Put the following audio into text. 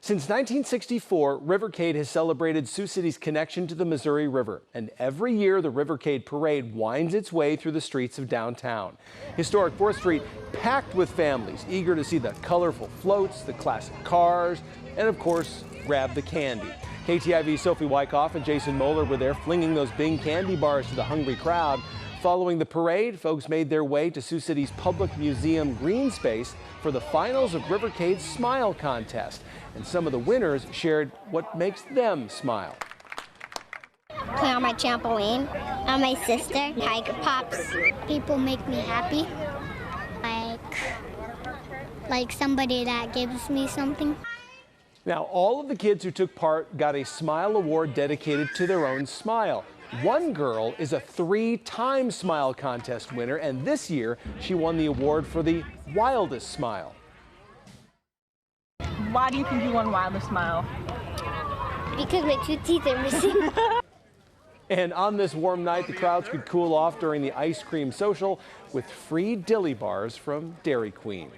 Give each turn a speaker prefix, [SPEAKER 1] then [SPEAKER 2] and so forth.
[SPEAKER 1] Since 1964, River-Cade has celebrated Sioux City's connection to the Missouri River, and every year the River-Cade Parade winds its way through the streets of downtown. Historic 4th Street packed with families eager to see the colorful floats, the classic cars, and of course, grab the candy. KTIV's Sophie Wyckoff and Jason Moeller were there flinging those Bing candy bars to the hungry crowd. Following the parade, folks made their way to Sioux City's Public Museum green space for the finals of River-Cade's Smile Contest. And some of the winners shared what makes them smile.
[SPEAKER 2] Play on my trampoline. On my sister, Tiger Pops. People make me happy. Like somebody that gives me something.
[SPEAKER 1] Now, all of the kids who took part got a Smile Award dedicated to their own smile. One girl is a 3-time Smile Contest winner, and this year she won the award for the wildest smile.
[SPEAKER 3] Why do you think you won Wildest Smile?
[SPEAKER 2] Because my 2 teeth are missing.
[SPEAKER 1] And on this warm night, the crowds could cool off during the ice cream social with free dilly bars from Dairy Queen.